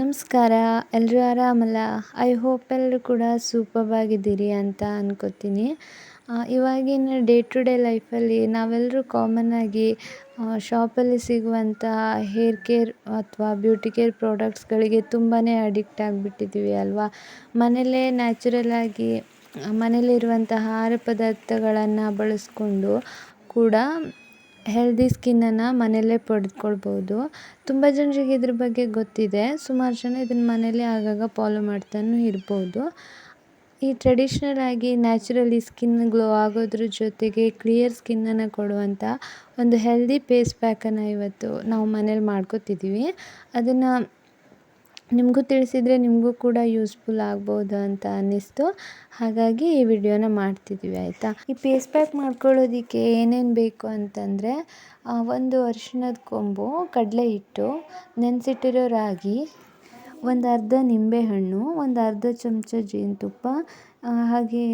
ನಮಸ್ಕಾರ. ಎಲ್ಲರೂ ಆರಾಮಲ್ಲ? ಐ ಹೋಪ್ ಎಲ್ಲರೂ ಕೂಡ ಸೂಪರ್ಬಾಗಿದ್ದೀರಿ ಅಂತ ಅನ್ಕೋತೀನಿ. ಇವಾಗಿನ ಡೇ ಟು ಡೇ ಲೈಫಲ್ಲಿ ನಾವೆಲ್ಲರೂ ಕಾಮನ್ನಾಗಿ ಶಾಪಲ್ಲಿ ಸಿಗುವಂಥ ಹೇರ್ ಕೇರ್ ಅಥವಾ ಬ್ಯೂಟಿ ಕೇರ್ ಪ್ರಾಡಕ್ಟ್ಸ್ಗಳಿಗೆ ತುಂಬಾ ಅಡಿಕ್ಟ್ ಆಗಿಬಿಟ್ಟಿದ್ದೀವಿ ಅಲ್ವಾ? ಮನೆಯಲ್ಲೇ ನ್ಯಾಚುರಲ್ಲಾಗಿ ಮನೇಲಿರುವಂಥ ಆಹಾರ ಪದಾರ್ಥಗಳನ್ನು ಬಳಸ್ಕೊಂಡು ಕೂಡ ಹೆಲ್ದಿ ಸ್ಕಿನ್ನನ್ನು ಮನೆಯಲ್ಲೇ ಪಡೆದುಕೊಳ್ಬೋದು. ತುಂಬ ಜನರಿಗೆ ಇದ್ರ ಬಗ್ಗೆ ಗೊತ್ತಿದೆ. ಸುಮಾರು ಜನ ಇದನ್ನು ಮನೇಲಿ ಆಗಾಗ ಫಾಲೋ ಮಾಡ್ತಾನೂ ಇರ್ಬೋದು. ಈ ಟ್ರೆಡಿಷ್ನಲ್ ಆಗಿ ನ್ಯಾಚುರಲಿ ಸ್ಕಿನ್ ಗ್ಲೋ ಆಗೋದ್ರ ಜೊತೆಗೆ ಕ್ಲಿಯರ್ ಸ್ಕಿನ್ನನ್ನು ಕೊಡುವಂಥ ಒಂದು ಹೆಲ್ದಿ ಫೇಸ್ ಪ್ಯಾಕನ್ನು ಇವತ್ತು ನಾವು ಮನೇಲಿ ಮಾಡ್ಕೋತಿದ್ದೀವಿ. ಅದನ್ನು ನಿಮಗೂ ತಿಳಿಸಿದರೆ ನಿಮಗೂ ಕೂಡ ಯೂಸ್ಫುಲ್ ಆಗ್ಬೋದು ಅಂತ ಅನ್ನಿಸ್ತು. ಹಾಗಾಗಿ ಈ ವಿಡಿಯೋನ ಮಾಡ್ತಿದ್ದೀವಿ, ಆಯಿತಾ? ಈ ಫೇಸ್ ಪ್ಯಾಕ್ ಮಾಡ್ಕೊಳ್ಳೋದಕ್ಕೆ ಏನೇನು ಬೇಕು ಅಂತಂದರೆ, ಒಂದು ಅರಿಶಿಣದ ಕೊಂಬು, ಕಡಲೆ ಹಿಟ್ಟು, ನೆನೆಸಿಟ್ಟಿರೋ ರಾಗಿ, ಒಂದು ಅರ್ಧ ನಿಂಬೆಹಣ್ಣು, ಒಂದು ಅರ್ಧ ಚಮಚ ಜೇನುತುಪ್ಪ, ಹಾಗೆ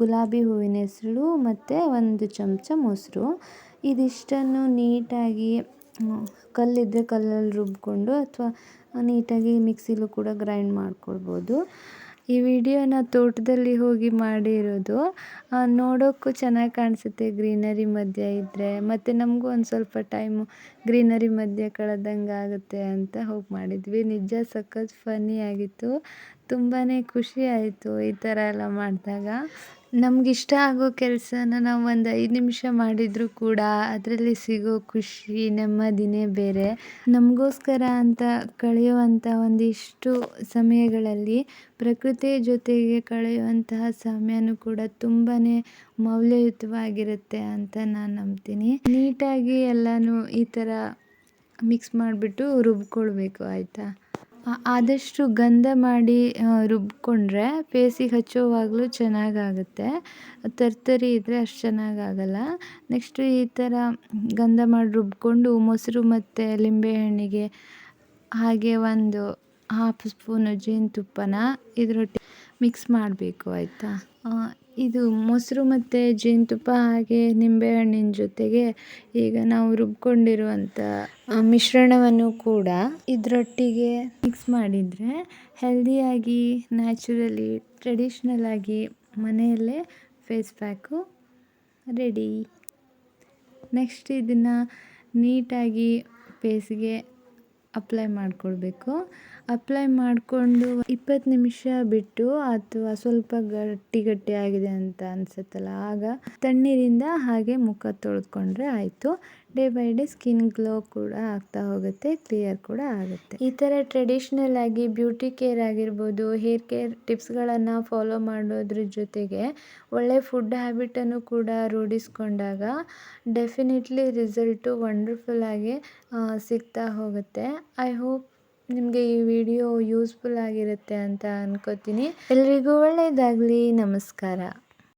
ಗುಲಾಬಿ ಹೂವಿನ ಹೆಸರು ಮತ್ತು ಒಂದು ಚಮಚ ಮೊಸರು. ಇದಿಷ್ಟನ್ನು ನೀಟಾಗಿ ಕಲ್ಲಿದ್ದರೆ ಕಲ್ಲಲ್ಲಿ ರುಬ್ಕೊಂಡು ಅಥವಾ ನೀಟಾಗಿ ಮಿಕ್ಸಿಲೂ ಕೂಡ ಗ್ರೈಂಡ್ ಮಾಡ್ಕೊಳ್ಬೋದು. ಈ ವಿಡಿಯೋನ ತೋಟದಲ್ಲಿ ಹೋಗಿ ಮಾಡಿರೋದು. ನೋಡೋಕ್ಕೂ ಚೆನ್ನಾಗಿ ಕಾಣಿಸುತ್ತೆ ಗ್ರೀನರಿ ಮಧ್ಯೆ ಇದ್ದರೆ, ಮತ್ತು ನಮಗೂ ಒಂದು ಸ್ವಲ್ಪ ಟೈಮು ಗ್ರೀನರಿ ಮಧ್ಯೆ ಕಳೆದಂಗೆ ಆಗುತ್ತೆ ಅಂತ ಹೋಗಿ ಮಾಡಿದ್ವಿ. ನಿಜ ಸಖತ್ ಫನ್ನಿ ಆಗಿತ್ತು. ತುಂಬಾ ಖುಷಿ ಆಯಿತು ಈ ಥರ ಎಲ್ಲ ಮಾಡಿದಾಗ. ನಮಗಿಷ್ಟ ಆಗೋ ಕೆಲಸನ ನಾವು ಒಂದು 5 ನಿಮಿಷ ಮಾಡಿದರೂ ಕೂಡ ಅದರಲ್ಲಿ ಸಿಗೋ ಖುಷಿ ನೆಮ್ಮದಿನೇ ಬೇರೆ. ನಮಗೋಸ್ಕರ ಅಂತ ಕಳೆಯುವಂಥ ಒಂದಿಷ್ಟು ಸಮಯಗಳಲ್ಲಿ ಪ್ರಕೃತಿಯ ಜೊತೆಗೆ ಕಳೆಯುವಂತಹ ಸಮಯನೂ ಕೂಡ ತುಂಬಾ ಮೌಲ್ಯಯುತವಾಗಿರುತ್ತೆ ಅಂತ ನಾನು ನಂಬ್ತೀನಿ. ನೀಟಾಗಿ ಎಲ್ಲನೂ ಈ ಥರ ಮಿಕ್ಸ್ ಮಾಡಿಬಿಟ್ಟು ರುಬ್ಕೊಳ್ಬೇಕು, ಆಯಿತಾ? ಆದಷ್ಟು ಗಂಧ ಮಾಡಿ ರುಬ್ಕೊಂಡ್ರೆ ಫೇಸಿಗೆ ಹಚ್ಚೋವಾಗಲೂ ಚೆನ್ನಾಗಾಗುತ್ತೆ. ತರ್ತರಿ ಇದ್ದರೆ ಅಷ್ಟು ಚೆನ್ನಾಗಾಗಲ್ಲ. ನೆಕ್ಸ್ಟು ಈ ಥರ ಗಂಧ ಮಾಡಿ ರುಬ್ಕೊಂಡು ಮೊಸರು ಮತ್ತು ಲಿಂಬೆಹಣ್ಣಿಗೆ ಹಾಗೆ ಒಂದು ಹಾಫ್ ಸ್ಪೂನು ಜೇನುತುಪ್ಪನ ಇದರೊಟ್ಟಿಗೆ ಮಿಕ್ಸ್ ಮಾಡಬೇಕು, ಆಯಿತಾ? ಇದು ಮೊಸರು ಮತ್ತು ಜೇನುತುಪ್ಪ ಹಾಗೆ ನಿಂಬೆಹಣ್ಣಿನ ಜೊತೆಗೆ ಈಗ ನಾವು ರುಬ್ಕೊಂಡಿರುವಂಥ ಮಿಶ್ರಣವನ್ನು ಕೂಡ ಇದರೊಟ್ಟಿಗೆ ಮಿಕ್ಸ್ ಮಾಡಿದರೆ ಹೆಲ್ದಿಯಾಗಿ ನ್ಯಾಚುರಲಿ ಟ್ರೆಡಿಷ್ನಲ್ ಆಗಿ ಮನೆಯಲ್ಲೇ ಫೇಸ್ ಪ್ಯಾಕು ರೆಡಿ. ನೆಕ್ಸ್ಟ್ ಇದನ್ನು ನೀಟಾಗಿ ಫೇಸ್ಗೆ ಅಪ್ಲೈ ಮಾಡಿಕೊಳ್ಬೇಕು. ಅಪ್ಲೈ ಮಾಡಿಕೊಂಡು 20 ನಿಮಿಷ ಬಿಟ್ಟು ಅಥವಾ ಸ್ವಲ್ಪ ಗಟ್ಟಿ ಆಗಿದೆ ಅಂತ ಅನಿಸುತ್ತಲ್ಲ, ಆಗ ತಣ್ಣೀರಿಂದ ಹಾಗೆ ಮುಖ ತೊಳೆದುಕೊಂಡ್ರೆ ಆಯಿತು. Day by day skin glow ಕೂಡ ಆಗ್ತಾ ಹೋಗುತ್ತೆ, ಕ್ಲಿಯರ್ ಕೂಡ ಆಗುತ್ತೆ. ಈ ಥರ ಟ್ರೆಡಿಷ್ನಲ್ ಆಗಿ ಬ್ಯೂಟಿ ಕೇರ್ ಆಗಿರ್ಬೋದು, ಹೇರ್ ಕೇರ್ ಟಿಪ್ಸ್ಗಳನ್ನು ಫಾಲೋ ಮಾಡೋದ್ರ ಜೊತೆಗೆ ಒಳ್ಳೆ ಫುಡ್ ಹ್ಯಾಬಿಟನ್ನು ಕೂಡ ರೂಢಿಸ್ಕೊಂಡಾಗ ಡೆಫಿನೆಟ್ಲಿ ರಿಸಲ್ಟು ವಂಡರ್ಫುಲ್ ಆಗಿ ಸಿಗ್ತಾ ಹೋಗುತ್ತೆ. ಐ ಹೋಪ್ ನಿಮಗೆ ಈ ವಿಡಿಯೋ ಯೂಸ್ಫುಲ್ ಆಗಿರುತ್ತೆ ಅಂತ ಅನ್ಕೋತೀನಿ. ಎಲ್ರಿಗೂ ಒಳ್ಳೆಯದಾಗಲಿ. ನಮಸ್ಕಾರ.